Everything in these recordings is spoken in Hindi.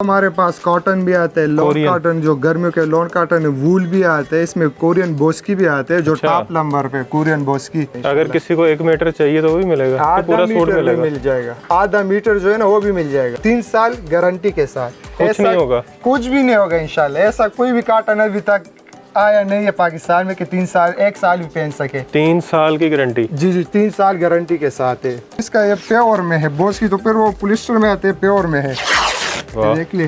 हमारे पास कॉटन भी आता है, लॉन कॉटन जो गर्मियों के लॉन कॉटन है, वूल भी आता है, इसमें कोरियन बोस्की भी आते हैं जो टॉप नंबर पे कोरियन बोस्की। अगर किसी को 1 मीटर चाहिए तो वो भी मिलेगा, आधा मीटर में मिल जाएगा, आधा मीटर जो है ना वो भी मिल जाएगा 3 साल गारंटी के साथ। कुछ नहीं होगा, कुछ भी नहीं होगा इंशाल्लाह। ऐसा कोई भी कॉटन अभी तक आया नहीं है पाकिस्तान में कि 3 साल 1 साल भी पहन सके। 3 साल की गारंटी? जी जी 3 साल गारंटी के साथ है। इसका ये प्योर में है बोस्की, तो फिर वो पॉलिस्टर में आते हैं, प्योर में है। देख ले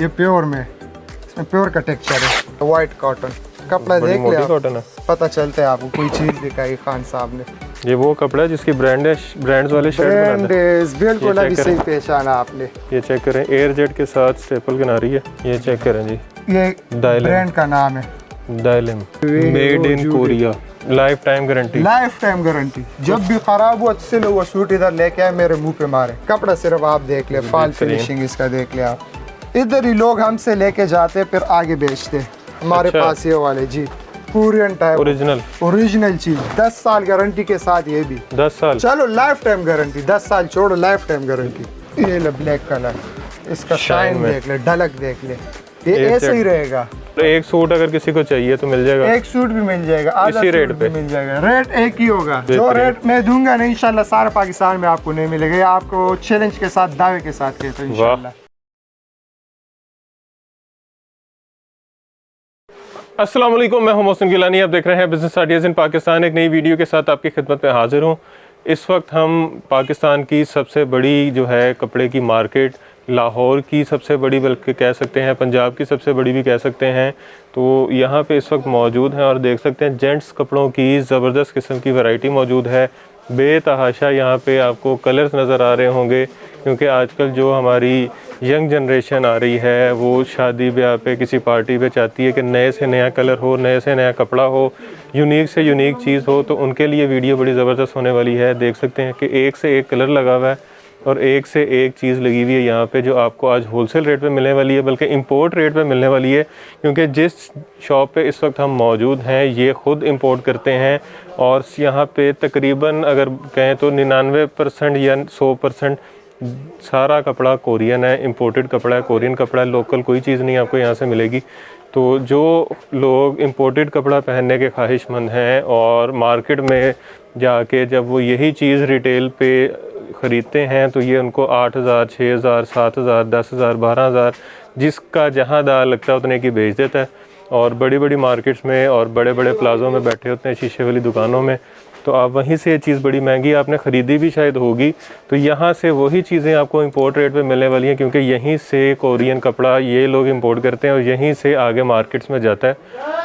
ये प्योर में, इसमें प्योर का टेक्सचर है। व्हाइट कॉटन कपड़ा देख ले आप, कॉटन है, पता चलता है आपको। कोई चीज दिखाई खान साहब ने, ये वो कपड़ा है जिसकी ब्रांड्स वाले शर्ट बनाते हैं। बिल्कुल अभी सही पहचाना आपने। ये चेक करें, एयर जेट के साथ स्टेपल किनारी है। ये चेक करें जी, ये ब्रांड का नाम है डायलिम, made in Korea, life time guarantee. Life time guarantee. जब भी खराब हुआ से वो सूट इधर लेके आए मेरे मुंह पे मारे। कपड़ा सिर्फ आप देख ले, फॉल फिनिशिंग इसका देख ले आप। इधर ही लोग हमसे लेके जाते फिर आगे बेचते हमारे पास ये वाले जी कोरियन टाइप ओरिजिनल चीज 10 साल गारंटी के साथ। ये भी 10 साल, चलो लाइफ टाइम गारंटी, 10 साल छोड़ो लाइफ टाइम गारंटी। ये ले ब्लैक कलर, इसका शाइन देख ले, ढलक देख ले, ये ऐसे ही रहेगा। तो एक सूट अगर किसी को चाहिए तो मिल जाएगा, एक सूट भी मिल जाएगा, आधा इसी रेट पे मिल जाएगा। रेट एक ही होगा, जो रेट मैं दूंगा ना इंशाल्लाह सारे पाकिस्तान में आपको नहीं मिलेगा। ये आपको चैलेंज के साथ, दावे के साथ कहते हैं इंशाल्लाह। अस्सलाम वालेकुम, मैं हूं मोहसिन गिलानी। आप देख रहे हैं बिजनेस आइडियाज़ इन पाकिस्तान। एक नई वीडियो के साथ आपकी खिदमत में हाजिर हूं। इस वक्त हम पाकिस्तान की सबसे बड़ी जो है कपड़े की मार्केट, लाहौर की सबसे बड़ी बल्कि कह सकते हैं, पंजाब की सबसे बड़ी भी कह सकते हैं, तो यहाँ पे इस वक्त मौजूद हैं और देख सकते हैं जेंट्स कपड़ों की ज़बरदस्त किस्म की वैरायटी मौजूद है। बेतहाशा यहाँ पे आपको कलर्स नज़र आ रहे होंगे, क्योंकि आजकल जो हमारी यंग जनरेशन आ रही है वो शादी ब्याह पे, किसी पार्टी पे चाहती है कि नए से नया कलर हो, नए से नया कपड़ा हो, यूनिक से यूनिक चीज़ हो। तो उनके लिए वीडियो बड़ी ज़बरदस्त होने वाली है। देख सकते हैं कि एक से एक कलर लगा हुआ है और एक से एक चीज़ लगी हुई है यहाँ पे, जो आपको आज होलसेल रेट पे मिलने वाली है, बल्कि इंपोर्ट रेट पे मिलने वाली है। क्योंकि जिस शॉप पे इस वक्त हम मौजूद हैं ये ख़ुद इंपोर्ट करते हैं और यहाँ पे तकरीबन अगर कहें तो 99% या 100% सारा कपड़ा कोरियन है, इंपोर्टेड कपड़ा है, कोरियन कपड़ा है। लोकल कोई चीज़ नहीं आपको यहाँ से मिलेगी। तो जो लोग इंपोर्टेड कपड़ा पहनने के ख्वाहिशमंद हैं और मार्केट में जाके जब वो यही चीज़ रिटेल पे ख़रीदते हैं तो ये उनको 8,000, 6,000, 7,000, 10,000, 12,000 जिसका जहाँ दाल लगता है उतने की बेच देता है। और बड़ी बड़ी मार्केट्स में और बड़े बड़े प्लाज़ों में बैठे होते हैं, शीशे वाली दुकानों में, तो आप वहीं से ये चीज़ बड़ी महंगी आपने ख़रीदी भी शायद होगी। तो यहाँ से वही चीज़ें आपको इंपोर्ट रेट पे मिलने वाली हैं, क्योंकि यहीं से कोरियन कपड़ा ये लोग इंपोर्ट करते हैं और यहीं से आगे मार्केट्स में जाता है।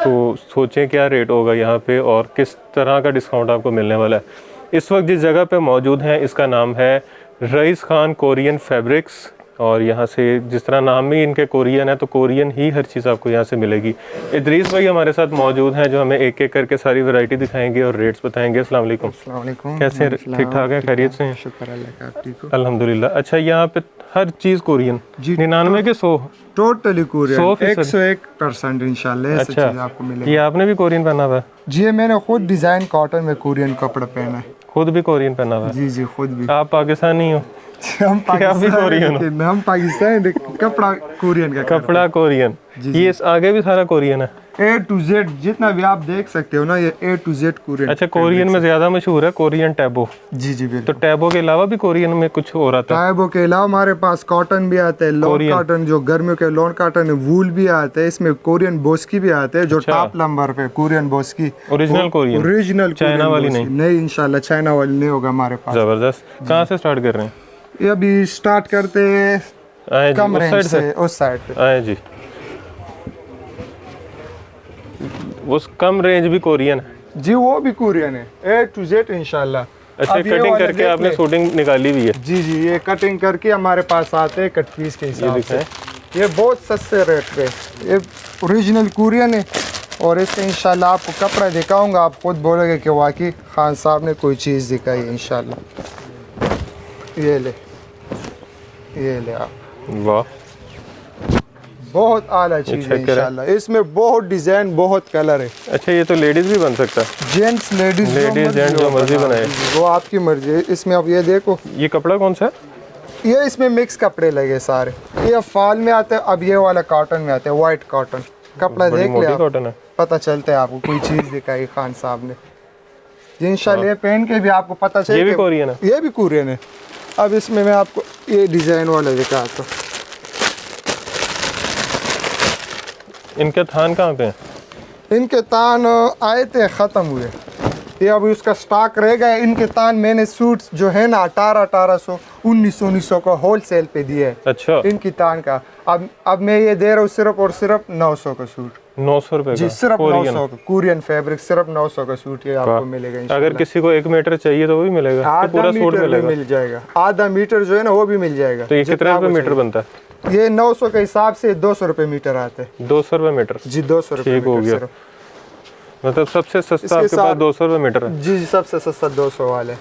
तो सोचें क्या रेट होगा यहाँ पे और किस तरह का डिस्काउंट आपको मिलने वाला है। इस वक्त जिस जगह पे मौजूद हैं इसका नाम है रईस खान कोरियन फैब्रिक्स, और यहाँ से जिस तरह नाम में इनके कोरियन है तो कोरियन ही हर चीज़ आपको यहाँ से मिलेगी। इदरीस भाई हमारे साथ मौजूद हैं जो हमें एक एक करके सारी वैरायटी दिखाएंगे और रेट्स बताएंगे। अस्सलाम वालेकुम। कैसे, ठीक ठाक है, खैरियत से हैं? शुक्र अल्लाह का, आप ठीक हो? अल्हम्दुलिल्लाह। अच्छा, यहाँ पे हर चीज़ कोरियन? जी 99 के 100 टोटली कोरियन, 101% इंशाल्लाह ऐसी चीज़ आपको मिलेगी। ये आपने भी कोरियन पहना हुआ है? जी मैंने खुद डिज़ाइन कॉटन में कोरियन कपड़ा पहना है। खुद भी कोरियन पहना हुआ है? जी जी खुद भी। आप पाकिस्तानी हो? हम कोरियन, हम पाकिस्तान, कपड़ा कोरियन का, कपड़ा कोरियन। ये आगे भी सारा कोरियन है, A to Z जितना भी आप देख सकते हो ना, ये A to Z कोरियन। अच्छा, कोरियन में ज्यादा मशहूर है कोरियन टैबो? जी जी बिल्कुल। तो टैबो के अलावा भी कोरियन में कुछ हो रहा था? टैबो के अलावा हमारे पास कॉटन भी आता है, लॉन कॉटन जो गर्मियों के लॉन कॉटन है, वूल भी आता है, इसमें कोरियन बोस्की भी आते हैं जो टॉप नंबर पे Korean Boski. Original Korean? Original China वाली नहीं इंशाल्लाह चाइना वाली नहीं होगा हमारे पास। जबरदस्त। कहाँ से स्टार्ट कर रहे हैं? ये अभी स्टार्ट करते हैं कम रेंज से, उस साइड पे आए जी। उस कम रेंज भी कोरियन है जी? वो भी कोरियन है, A to Z इंशाल्लाह। अच्छा, कटिंग करके आपने शूटिंग निकाली हुई है? जी जी, ये कटिंग करके हमारे पास आते हैं कट पीस के हिसाब से। ये बहुत सस्ते रेट पे, ये ओरिजिनल कोरियन है और इससे इंशाल्लाह आपको कपड़ा दिखाऊंगा, आप खुद बोलोगे कि वाकई खान साहब ने कोई चीज़ दिखाई है इंशाल्लाह। ये ले आप, वाह, बहुत आला चीज़ है इंशाल्लाह। इसमें बहुत डिज़ाइन, बहुत कलर है। अच्छा, ये तो लेडीज़ भी बन सकता है? जेंट्स लेडीज़ जेंट्स जो मर्जी बनाए, वो आपकी मर्जी है। इसमें आप ये देखो, ये कपड़ा कौन सा है? ये इसमें मिक्स कपड़े लगे सारे। ये फॉल में आते हैं, अब ये वाला कॉटन में आते हैं, वाइट कॉटन। कपड़ा बड़ी देख मोटी ले आप, कॉटन है। पता चलता है आपको, कोई चीज़ दिखाई खान साहब ने। इंशाल्लाह ये पहन के भी आपको पता चले। ये भी कोरियन है? ये भी कोरियन है। अब इसमें मैं आपको ये डिज़ाइन वाला दिखाता हूँ। इनके थान कहाँ पे हैं? इनके तान आए थे, ख़त्म हुए। ये अभी उसका स्टॉक रह गया। इनके तान मैंने सूट्स जो है ना 1800 1900 का होलसेल पे दिए है। अच्छा, इनकी तान का अब मैं ये दे रहा हूँ सिर्फ और सिर्फ 900 का सूट। 900 रुपए जी का सिर्फ कोरियन? 900 का कोरियन फैब्रिक, सिर्फ 900 का सूट ये आपको मिलेगा अगर इंशाल्लाह। किसी को 1 मीटर चाहिए तो वो भी मिलेगा? तो आधा पूरा सूट मीटर भी मिलेगा? मिल जाएगा। आधा मीटर जो है ना वो भी मिल जाएगा। तो ये कितने जितना रुपए आपको मीटर बनता है? चाहिए। ये 900 के हिसाब से 200 रुपये मीटर आते हैं। 200 रुपए मीटर? जी 200 रुपये ठीक हो मीटर गया। सिर्फ। मतलब सबसे सस्ता इसके आपके पास साथ- 200 रुपए मीटर है? जी सबसे सस्ता 200 वाले।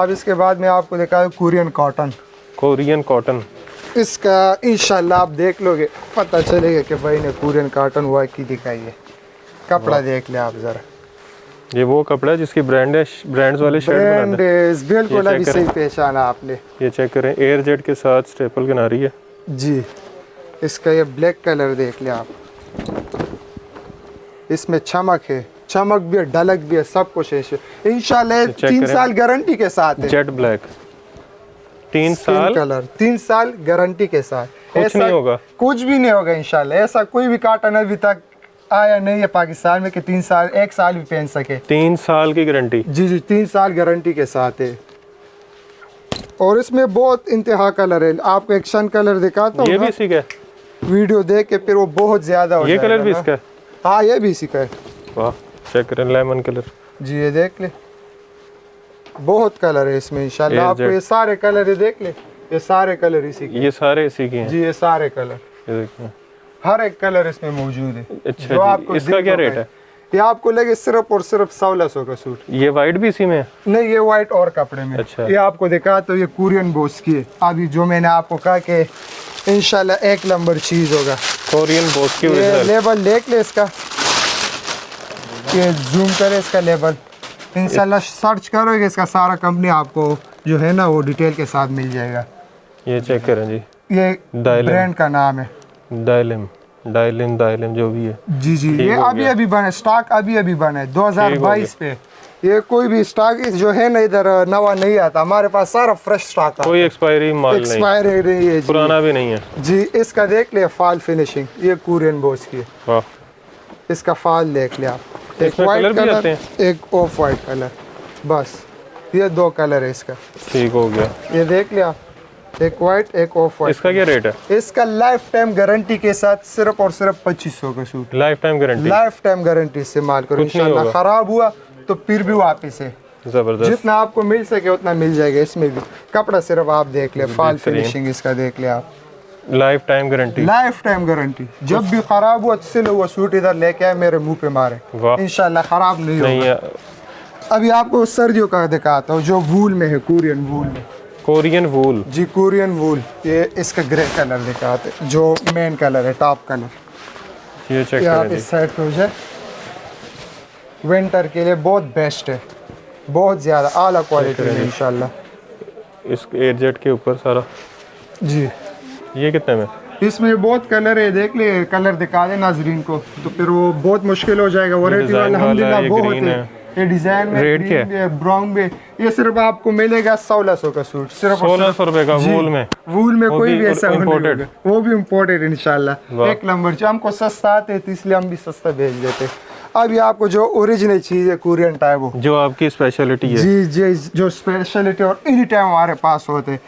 अब इसके बाद मैं आपको दिखाऊँ कोरियन कॉटन। Korean cotton. इसका इंशाल्लाह आप देख लोगे, पता चलेगा कि भाई ने कोरियन कॉटन हुआ की दिखाई है। कपड़ा देख ले आप जरा। ये वो कपड़ा है जिसकी ब्रांड है, ब्रांड्स वाले शर्ट ब्रांड बनाते हैं। बिल्कुल ये अभी check सही पहचाना आपने। ये चेक करें, एयर जेट के साथ स्टेपल किनारी है। जी इसका ये ब्लैक कलर देख ले आप। इसमें चमक है, चमक भी है, ढलक भी है, सब कुछ है। इंशाल्लाह check 3 करें। साल गारंटी के साथ है। जेट ब्लैक 3 साल कलर 3 साल गारंटी के साथ। कुछ नहीं होगा? कुछ भी नहीं होगा इंशाल्लाह। ऐसा कोई भी कॉटन अभी तक आया नहीं है पाकिस्तान में कि 3 साल 1 साल भी पहन सके। 3 साल की गारंटी? जी जी 3 साल गारंटी के साथ है। और इसमें बहुत इंतहा कलर है। आपको एक्शन कलर दिखाता ये हूँ भी ना, इसी का है? वीडियो देख के फिर वो बहुत ज्यादा हो ये जाएगा कलर भी ना। इसका है? हाँ ये भी इसी का है। वाह, चेक करें, लेमन कलर। जी ये देख ले, बहुत कलर है इसमें इंशाल्लाह। ये आपको ये सारे कलर ये देख ले, ये सारे कलर इसी के। ये सारे इसी के हैं? जी ये सारे कलर, ये देखिए। हर एक कलर इसमें मौजूद है। अच्छा जो जी, आपको इसका दिल क्या को रेट कहे। है? ये आपको लगे सिर्फ और सिर्फ 1600 का सूट। ये वाइट भी इसी में है? नहीं ये व्हाइट और कपड़े में। अच्छा। ये आपको देखा तो ये कोरियन बोस की है। अभी जो मैंने आपको कहा कि इंशाल्लाह 1 नंबर चीज होगा। कोरियन बोस की ये ओरिजिनल? लेबल देख ले इसका, ये जूम करे इसका लेबल। इंशाल्लाह सर्च करोगे इसका सारा कंपनी आपको जो है ना वो डिटेल के साथ मिल जाएगा। ये चेक करें जी, ये डायलिम। ब्रांड का नाम है। डायलिम डायलिम जो भी है। जी जी ठीक ये हो अभी गया। अभी बने, स्टॉक अभी अभी बना है ठीक हो 2022 पे। ये कोई भी स्टॉक जो है ना इधर नवा नहीं आता, हमारे पास सारा फ्रेश स्टॉक आता कोई एक्सपायरी माल नहीं, एक्सपायर नहीं है जी। पुराना भी नहीं है? जी इसका देख ले फॉल फिनिशिंग, ये कोरियन बोस की है। वाह, इसका फॉल देख ले आप। एक इसमें वाइट कलर भी आते हैं? एक ऑफ वाइट कलर, बस ये 2 कलर है इसका। ठीक हो गया। ये देख ले आप, एक वाइट एक ऑफ वाइट। इसका क्या रेट है? इसका लाइफ टाइम गारंटी के साथ सिर्फ और सिर्फ 2500 का suit. Life time guarantee? Life time guarantee इस्तेमाल करो कुछ नहीं इंशाल्लाह। होगा? खराब हुआ तो फिर भी वापस है। जबरदस्त। जितना आपको मिल सके उतना मिल जाएगा। इसमें भी कपड़ा सिर्फ आप देख ले, फॉल बेहतरीन। फिनिशिंग इसका देख ले आप। Life time guarantee? Life time guarantee. जब भी खराब हुआ सिले हुआ सूट इधर लेके आए, मेरे मुंह पे मारे, वाह, इंशाल्लाह खराब नहीं नहीं होगा। है। अभी आपको सर्दियों का दिखाता हूँ जो वूल में है, कोरियन वूल में। कोरियन वूल? जी कोरियन वूल। ये इसका ग्रे कलर दिखाते हैं, जो मेन कलर है, टॉप कलर। ये चेक ये आप करें इस जी। साइड पे हो जाए, विंटर के लिए बहुत बेस्ट है, बहुत ज़्यादा आला क्वालिटी है इंशाल्लाह। इस एयरजेट के ऊपर सारा। जी ये कितने में? इसमें बहुत कलर है, देख ले कलर दिखा दे नाजरीन को तो फिर वो बहुत मुश्किल हो जाएगा। वैरायटी डिज़ाइन वाला अल्हम्दुलिल्लाह ये बहुत ग्रीन है। है। ये डिजाइन में रेट क्या है? ग्रीन भी है, ब्राउन भी है। ये सिर्फ आपको मिलेगा 1600 का सूट, सिर्फ 1600 रुपए का जी। वूल में? वूल में वो कोई भी भी ऐसा नहीं imported? होगा। वो भी इम्पोर्टेड इंशाल्लाह। वाह। 1 नंबर जो हमको सस्ता आते तो इसलिए हम भी सस्ता भेज देते। अभी आपको जो ओरिजिनल चीज़ है कोरियन टाइप, वो जो आपकी स्पेशलिटी है? जी जी जो स्पेशलिटी और एनी टाइम हमारे पास होते,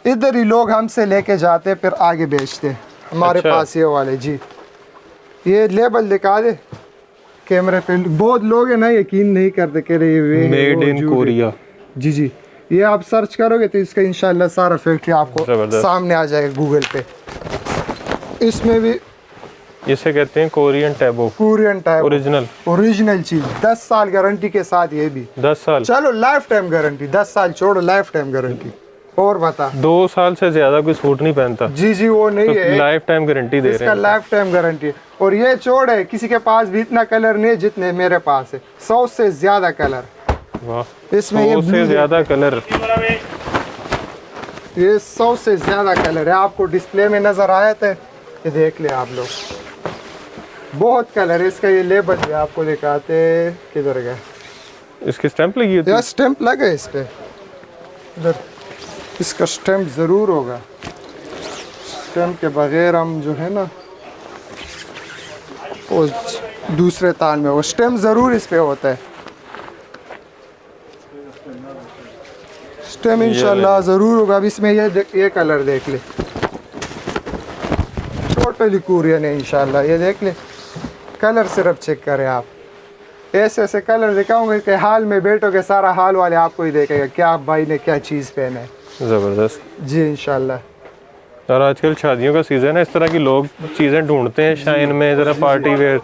इधर ही लोग हमसे लेके जाते फिर आगे बेचते हमारे अच्छा। पास ये वाले। जी ये लेबल दिखा दे कैमरे पे, बहुत लोग है ना यकीन नहीं करते कि ये मेड इन कोरिया। जी जी ये आप सर्च करोगे तो इसका इंशाल्लाह सारा फैक्ट्री आपको जबरदस्त। सामने आ जाएगा गूगल पे। इसमें भी इसे कहते हैं कोरियन टैबो? Korean type original? ओरिजिनल चीज 10 साल गारंटी के साथ। ये भी 10 साल? चलो लाइफ टाइम गारंटी, 10 साल छोड़ो, लाइफ टाइम गारंटी। और बता 2 साल से ज्यादा कोई सूट नहीं पहनता जी जी वो नहीं तो है, लाइफ टाइम गारंटी दे रहे इसका हैं? लाइफ टाइम गारंटी है। और ये छोड़ है, किसी के पास भी इतना कलर नहीं है जितने मेरे पास है, 100 से ज्यादा कलर वाह, इसमें। ये 100 से blue है। ज्यादा कलर। ये 100 से ज़्यादा कलर है, आपको डिस्प्ले में नज़र आए थे, ये देख ले आप लोग। बहुत कलर है इसका, ये लेबल भी आपको दिखाते, किधर गया, इसकी स्टैंप लगी होती है? यार स्टैंप लगा है इस पे, इधर इसका स्टैंप ज़रूर होगा। स्टैंप के बगैर हम जो है ना वो दूसरे ताल में, वो स्टैंप ज़रूर इस पे होता है। स्टैम्प इंशाल्लाह ज़रूर होगा। अब इसमें ये कलर देख ले, टोटली कोरियन है इंशाल्लाह। ये देख ले कलर, सिर्फ चेक करें आप। ऐसे ऐसे कलर दिखाऊंगे कि हाल में बैठोगे, सारा हाल वाले आपको ही देखेगा क्या भाई ने क्या चीज़ पहना है। ज़बरदस्त जी इंशाल्लाह। और आजकल शादियों का सीज़न है, इस तरह की लोग चीज़ें ढूंढते हैं शाइन में, ज़रा पार्टी वेयर।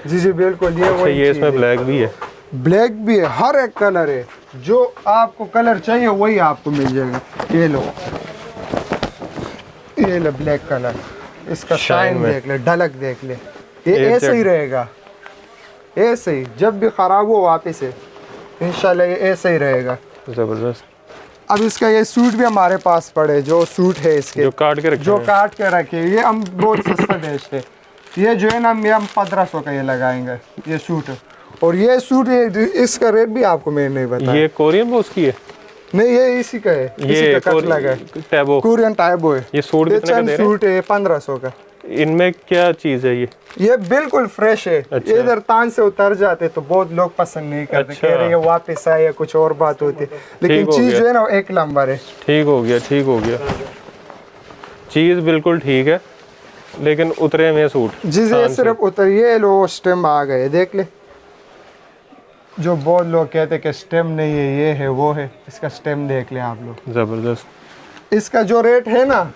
जी जी बिल्कुल, ये वही ये चीज़ इसमें है। ब्लैक भी है, ब्लैक भी है, हर एक कलर है, जो आपको कलर चाहिए वही आपको मिल जाएगा। ये लो, ये लो ब्लैक कलर, इसका शाइन शाइन में। देख ले, ढलक देख ले। ये एक ऐसे ही जग- रहेगा, ऐसे ही, जब भी ख़राब हो वापस है इंशाल्लाह, ये ऐसे ही रहेगा। ज़बरदस्त। अब इसका ये सूट भी हमारे पास पड़े, जो सूट है इसके, जो काट के रखे जो हैं। काट के रखे, ये हम बहुत सस्ता बेचते हैं। ये जो है ना, ये हम 1500 का ये लगाएंगे ये सूट। और ये सूट, ये इसका रेट भी आपको मैंने नहीं बताया। ये कोरियन बॉस की है? नहीं, ये इसी का है, इसी ये का कट लगा है, टैबो। कोरियन टाइबो है। ये सूट ये कितने का चंद दे रहे हैं? सूट है 1500 का। इनमें क्या चीज़ है ये बिल्कुल फ्रेश है। अच्छा। ये इधर तान से उतर जाते तो बहुत लोग पसंद नहीं करते, अच्छा। कह रहे हैं वापस आए या कुछ और बात होती है, लेकिन ठीक हो चीज गया। जो है ना वो एक नंबर है। ठीक हो गया, ठीक हो गया। चीज़ बिल्कुल ठीक है, लेकिन उतरे में सूट जिसे थान से। सिर्फ उतर, ये लो स्टेम आ गए, देख ले। जो बहुत लोग कहते हैं कि स्टेम नहीं है, ये है वो है, इसका स्टेम देख ले आप लोग। ज़बरदस्त। इसका जो रेट है ना,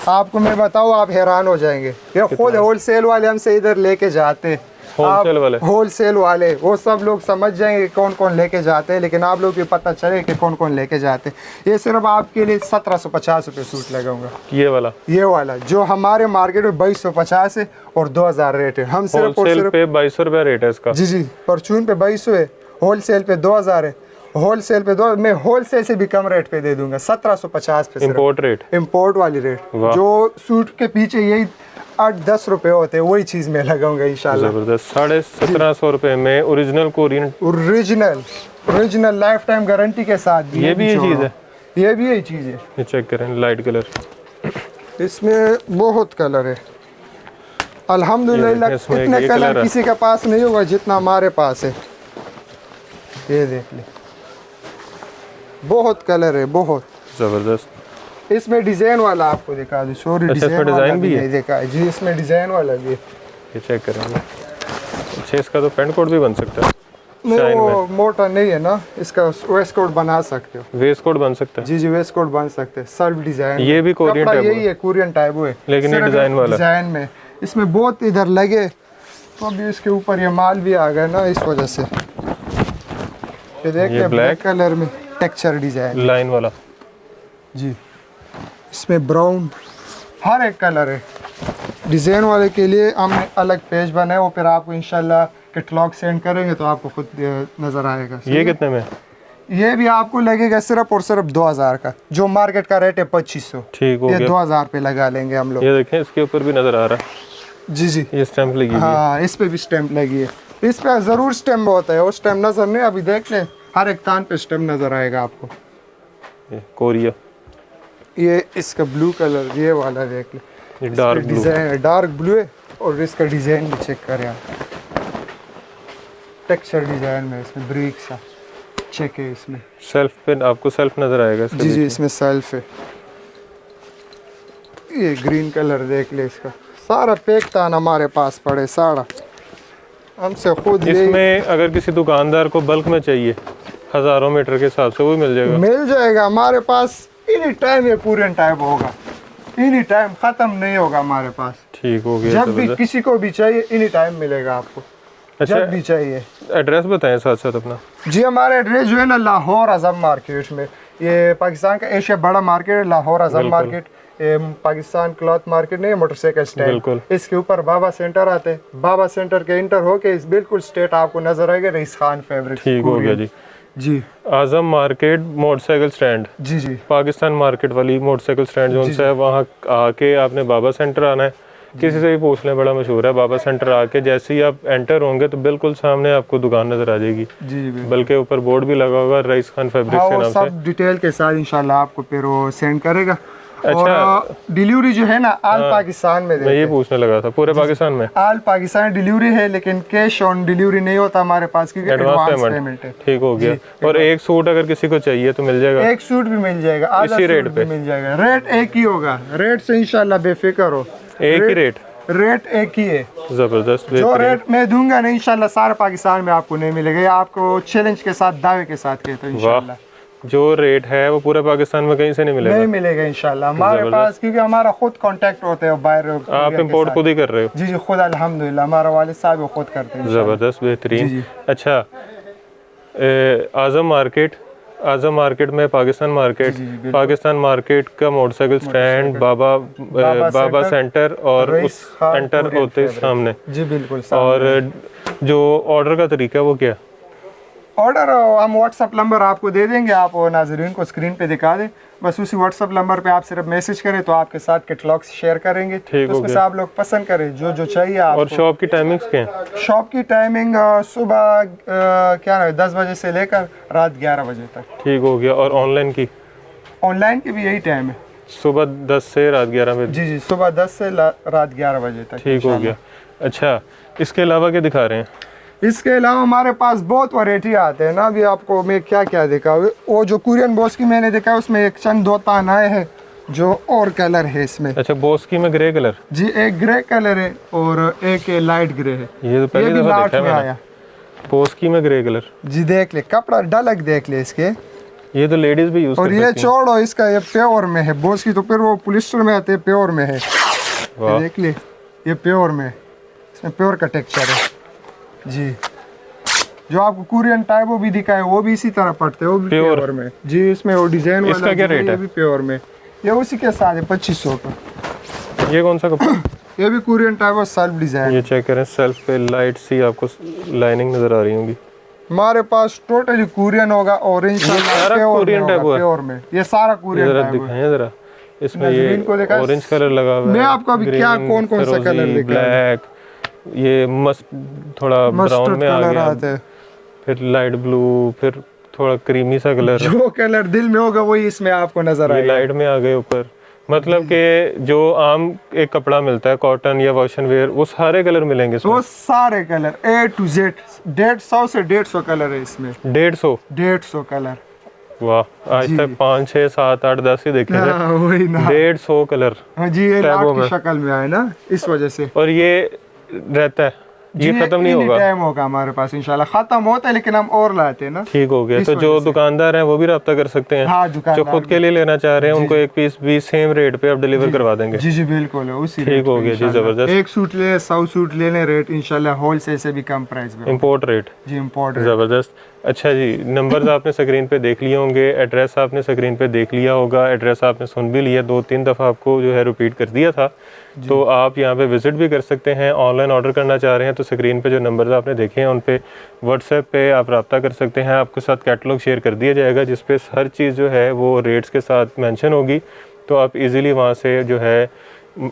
आपको मैं बताऊँ आप हैरान हो जाएंगे। ये खुद होलसेल वाले हमसे इधर लेके जाते, होलसेल वाले? होलसेल वाले, वो सब लोग समझ जाएंगे कौन कौन लेके जाते हैं, लेकिन आप लोग को पता चले कि कौन कौन लेके जाते हैं। ये सिर्फ आपके लिए 1750 रुपये सूट लगाऊंगा। ये वाला ये वाला जो हमारे मार्केट में 2250 है और 2000 रेट है। हम सिर्फ और होलसेल सिर्फ पे 2200 रुपया रेट है इसका। जी जी, परचून पे 2200 है, होलसेल पे 2000 है। होलसेल पे 2, मैं होलसेल से भी कम रेट पे दे दूंगा, 1750 पे। Import rate? इम्पोर्ट वाली रेट, वाह। जो सूट के पीछे यही 8-10 रुपए होते हैं, वही चीज़ मैं लगाऊंगा इंशाल्लाह। ज़बरदस्त। 1750 रुपये में original Korean. Original life time guarantee के साथ। ये भी ये चीज़ है? ये भी यही चीज़ है। ये चेक करें, लाइट कलर। इसमें बहुत कलर है अल्हम्दुलिल्लाह। इसमें इतने ये कलर कलर है। किसी के पास नहीं होगा जितना हमारे पास है। ये देख ले, बहुत कलर है, बहुत ज़बरदस्त। इसमें डिजाइन वाला आपको दिखा दूं, सॉरी अच्छा, इसमें डिजाइन वाला डिज़ाइन भी है? नहीं देखा है जी, इसमें डिजाइन वाला भी है। ये चेक करेंगे। अच्छा, इसका तो पैंट कोट भी बन सकता है? नहीं, शाइन वो मोटा नहीं है ना, इसका वेस्ट कोट बना सकते हो। वेस्ट कोट बन सकता है? जी जी, वेस्ट कोट बन सकते हैं, सेल्फ डिजाइन। ये भी कोरियन कपड़ा टाइप यही है, कोरियन टाइप है, लेकिन ये सिर्फ डिजाइन वाला। डिजाइन में इसमें बहुत इधर लगे, तो अभी इसके ऊपर ये माल भी आ गया ना, इस वजह से। ये देख ये ले, ब्लैक black कलर में टेक्सचर डिजाइन लाइन वाला। जी। इसमें ब्राउन, हर एक कलर है। डिज़ाइन वाले के लिए हमने अलग पेज बनाए, वो फिर आपको इंशाल्लाह कैटलॉग सेंड करेंगे तो आपको खुद नज़र आएगा। ये कितने में? ये भी आपको लगेगा सिर्फ और सिर्फ 2000 का, जो मार्केट का रेट है 2500। ठीक हो ये गया। 2000 पे लगा लेंगे हम लोग। ये देखें, इसके ऊपर भी नज़र आ रहा है। जी जी, ये स्टैंप लगी हुई है। हाँ, इस पे भी स्टैम्प लगी है। इस पे ज़रूर स्टैम्प होता है, वो स्टैम्प नज़र नहीं, अभी देख लें, हर एक तान पे स्टैम्प नज़र आएगा आपको। ये कोरिया। ये इसका ब्लू कलर, ये वाला देख ले, ये dark blue. Design dark blue है, और इसका डिज़ाइन भी चेक करें आप, टेक्सचर डिज़ाइन में, इसमें ब्रिक सा चेक है इसमें। सेल्फ पे आपको सेल्फ नज़र आएगा इसके जी जी, बीच में। इसमें सेल्फ है। ये ग्रीन कलर देख ले, इसका सारा पैक तान हमारे पास पड़े, सारा हमसे खुद इसमें अगर किसी दुकानदार को बल्क में चाहिए, हज़ारों मीटर के हिसाब से, वो मिल जाएगा? मिल जाएगा हमारे पास। एनी टाइम ये कोरियन टाइप होगा, एनी टाइम, ख़त्म नहीं होगा हमारे पास। ठीक हो गया। जब भी ज़बरदस्त। किसी को भी चाहिए एनी टाइम मिलेगा आपको, अच्छा, जब भी चाहिए। एड्रेस बताएं साथ साथ अपना। जी, हमारा एड्रेस जो है ना, लाहौर आज़म मार्केट में, ये पाकिस्तान का एशिया बड़ा मार्केट है, लाहौर आज़म बिल्कुल। मार्केट। ये पाकिस्तान क्लॉथ मार्केट नहीं है, मोटरसाइकिल बिल्कुल। स्टैंड, इसके ऊपर बाबा सेंटर आते हैं। बाबा सेंटर के इंटर होके इस बिल्कुल स्टेट आपको नजर आएगा, रईस खान फैब्रिक। ठीक हो गया जी। जी आजम मार्केट मोटरसाइकिल स्टैंड, जी जी पाकिस्तान मार्केट वाली मोटरसाइकिल स्टैंड जो उनसे है, वहाँ आके आपने बाबा सेंटर आना है। किसी से भी पूछ लें, बड़ा मशहूर है। बाबा सेंटर आके जैसे ही आप एंटर होंगे तो बिल्कुल सामने आपको दुकान नज़र आ जाएगी। जी बिल्कुल। बल्कि ऊपर बोर्ड भी लगा होगा रईस खान फैब्रिक्स हाँ, के वो नाम सब डिटेल के साथ इंशाल्लाह आपको फिर वो सेंड करेगा। अच्छा। और डिलीवरी जो है ना आल पाकिस्तान में से। मैं ये पूछने लगा था, पूरे पाकिस्तान में आल पाकिस्तान डिलीवरी है, लेकिन कैश ऑन डिलीवरी नहीं होता हमारे पास क्योंकि एडवांस एडवांस पेमेंट पेमेंट है। ठीक हो गया। और एक सूट अगर किसी को चाहिए तो मिल जाएगा? एक सूट भी मिल जाएगा, आधा इसी सूट रेट भी पे? मिल जाएगा। रेट एक ही होगा, रेट से इंशाल्लाह बेफिक्र हो। एक ही रेट? रेट एक ही है। जबरदस्त, जो बेहतरीन। रेट मैं दूंगा ना इंशाल्लाह सारे पाकिस्तान में आपको नहीं मिलेगा। ये आपको चैलेंज के साथ, दावे के साथ कहता हूं इंशाल्लाह। जो रेट है वो पूरे पाकिस्तान में कहीं से नहीं मिलेगा? नहीं मिलेगा इंशाल्लाह हमारे पास, क्योंकि हमारा खुद कांटेक्ट होते हैं बाहर। आप इंपोर्ट खुद ही कर रहे हो? जी जी खुद अल्हम्दुलिल्लाह, हमारा वालिद साहब वो खुद करते हैं। ज़बरदस्त, बेहतरीन। जी। अच्छा, आज़म मार्केट में पाकिस्तान मार्केट, जी, पाकिस्तान मार्केट का मोटरसाइकिल स्टैंड, बाबा सेंटर और उस एंटर होते सामने। जी बिल्कुल। और जो ऑर्डर का तरीका है वो क्या? ऑर्डर हम व्हाट्सअप नंबर आपको दे देंगे, आप नाज़रीन को स्क्रीन पे दिखा दें। बस उसी व्हाट्सअप नंबर पे आप सिर्फ मैसेज करें तो आपके साथ कैटलॉग शेयर करेंगे। तो उसमें से आप लोग पसंद करें जो जो चाहिए आपको। और शॉप की टाइमिंग्स क्या है? शॉप की टाइमिंग सुबह क्या है 10 बजे से लेकर रात 11 बजे तक। ठीक हो गया। और ऑनलाइन की? ऑनलाइन की भी यही टाइम है, सुबह 10 से रात 11 बजे? जी जी सुबह 10 से रात 11 बजे तक। ठीक हो गया। अच्छा, इसके अलावा क्या दिखा रहे हैं? इसके अलावा हमारे पास बहुत वैरायटी आते हैं ना। अभी आपको मैं क्या क्या दिखाऊँ, वो जो कुरियन बॉस की मैंने देखा उसमें एक चंद दो तान आए हैं जो और कलर है इसमें। अच्छा, बॉस्की में ग्रे कलर? जी, एक ग्रे कलर है और एक लाइट ग्रे है। ये तो पहली दफा देखा में मैंने, आया। बॉस्की में ग्रे कलर। जी देख ले, कपड़ा डलक देख ले इसके। ये तो लेडीज भी यूज कर और सकती ये हैं। छोड़ो, इसका ये प्योर में है। बॉस की तो फिर वो पोलिस्टर में आते हैं, प्योर में है। वाह। देख ले, ये प्योर में, इसमें प्योर का टेक्सचर है। जी, जो आपको कुरियन टाइप वो भी दिखा है वो भी इसी तरह पड़ते हैं, वो भी प्योर में। जी, इसमें वो डिजाइन वाला इसका क्या रेट है? ये भी प्योर में, ये उसी के साथ है 2500 का। ये कौन सा कपड़ा? ये भी कुरियन टाइप और सेल्फ डिजाइन। ये चेक करें, सेल्फ पे लाइट सी आपको लाइनिंग नजर आ रही होंगी। हमारे पास टोटली कुरियन होगा, ऑरेंज सारा कोरियन टाइप हुआ है? प्योर में, ये सारा कुरियन जरा टाइप है। दिखाएं जरा, इसमें ये नजरीन को दिखा। ऑरेंज कलर लगा हुआ है। मैं आपको अभी क्या कौन कौन सा कलर दिखाऊं? ब्लैक, ये मस्त थोड़ा ब्राउन में आ गया, आते हैं, फिर लाइट ब्लू, फिर थोड़ा क्रीमी सा कलर। जो कलर दिल में होगा वही इसमें आपको नजर ये आएगा। लाइट में आ गए ऊपर। मतलब कि जो आम एक कपड़ा मिलता है कॉटन या वॉशन वेयर, वो सारे कलर मिलेंगे इसमें? वो सारे कलर A to Z, 150 से 150 कलर है इसमें। 150 कलर। वाह, आज तक 5, 6, 7, 8, 10 ही देखे थे। हाँ, वही ना। 150 कलर। हाँ जी, ये टैबों लाट की में। शक्ल में आए ना, इस वजह से। और ये रहता है, ये खत्म नहीं होगा? टाइम होगा हमारे पास इंशाल्लाह। खत्म होता है लेकिन हम और लाते हैं ना। ठीक हो गया। इस तो जो वजह से। दुकानदार हैं वो भी रब्ता कर सकते हैं? हाँ, जो दुकानदार खुद के लिए लेना चाह रहे हैं उनको एक पीस भी सेम रेट पे आप डिलीवर करवा देंगे? जी जी बिल्कुल, उसी ठीक हो गया जी, जबरदस्त। एक सूट ले 100 सूट लेने रेट इंशाल्लाह होलसेल से भी कम प्राइस में। Import rate? जी, इंपोर्ट। ज़बरदस्त। अच्छा जी, नंबर्स आपने स्क्रीन पे देख लिए होंगे, एड्रेस आपने स्क्रीन पे देख लिया होगा, एड्रेस आपने सुन भी लिया, 2-3 दफ़ा आपको जो है रिपीट कर दिया था। तो आप यहाँ पे विज़िट भी कर सकते हैं। ऑनलाइन ऑर्डर करना चाह रहे हैं तो स्क्रीन पे जो नंबर्स आपने देखे हैं उन पे व्हाट्सएप पे आप रब्ता कर सकते हैं। आपके साथ कैटलॉग शेयर कर दिया जाएगा जिस पे हर चीज़ जो है वो रेट्स के साथ मेंशन होगी, तो आप इजीली वहाँ से जो है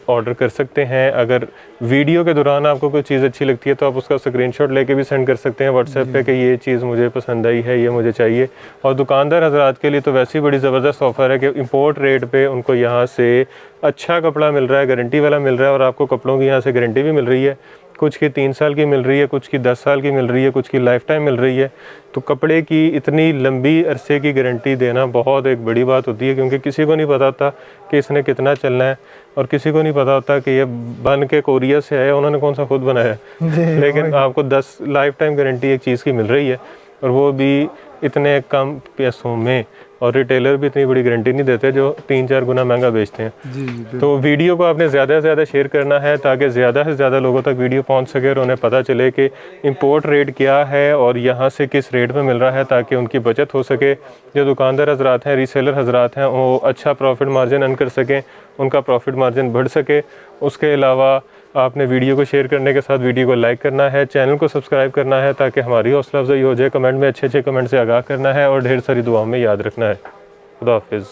ऑर्डर कर सकते हैं। अगर वीडियो के दौरान आपको कोई चीज़ अच्छी लगती है तो आप उसका स्क्रीनशॉट लेके भी सेंड कर सकते हैं व्हाट्सएप पे कि ये चीज़ मुझे पसंद आई है, ये मुझे चाहिए। और दुकानदार हजरात के लिए तो वैसे ही बड़ी ज़बरदस्त ऑफ़र है कि इंपोर्ट रेट पे उनको यहाँ से अच्छा कपड़ा मिल रहा है, गारंटी वाला मिल रहा है, और आपको कपड़ों की यहाँ से गारंटी भी मिल रही है। कुछ की 3 साल की मिल रही है, कुछ की 10 साल की मिल रही है, कुछ की लाइफ टाइम मिल रही है। तो कपड़े की इतनी लंबी अरसे की गारंटी देना बहुत एक बड़ी बात होती है, क्योंकि किसी को नहीं पता होता कि इसने कितना चलना है, और किसी को नहीं पता होता कि ये बन के कोरिया से आया, उन्होंने कौन सा खुद बनाया है। लेकिन आपको 10 लाइफ टाइम गारंटी एक चीज़ की मिल रही है, और वो भी इतने कम पैसों में। और रिटेलर भी इतनी बड़ी गारंटी नहीं देते जो 3-4 गुना महंगा बेचते हैं। जी, तो वीडियो को आपने ज़्यादा से ज़्यादा शेयर करना है ताकि ज़्यादा से ज़्यादा लोगों तक वीडियो पहुंच सके और उन्हें पता चले कि इंपोर्ट रेट क्या है और यहाँ से किस रेट में मिल रहा है, ताकि उनकी बचत हो सके। जो दुकानदार हजरात हैं, रीसेलर हजरात हैं, वो अच्छा प्रॉफिट मार्जिन अर्न कर सकें, उनका प्रॉफिट मार्जिन बढ़ सके। उसके अलावा आपने वीडियो को शेयर करने के साथ वीडियो को लाइक करना है, चैनल को सब्सक्राइब करना है ताकि हमारी हौसला अफजाई हो जाए, कमेंट में अच्छे अच्छे कमेंट से आगाह करना है और ढेर सारी दुआओं में याद रखना है। खुदा हाफिज़।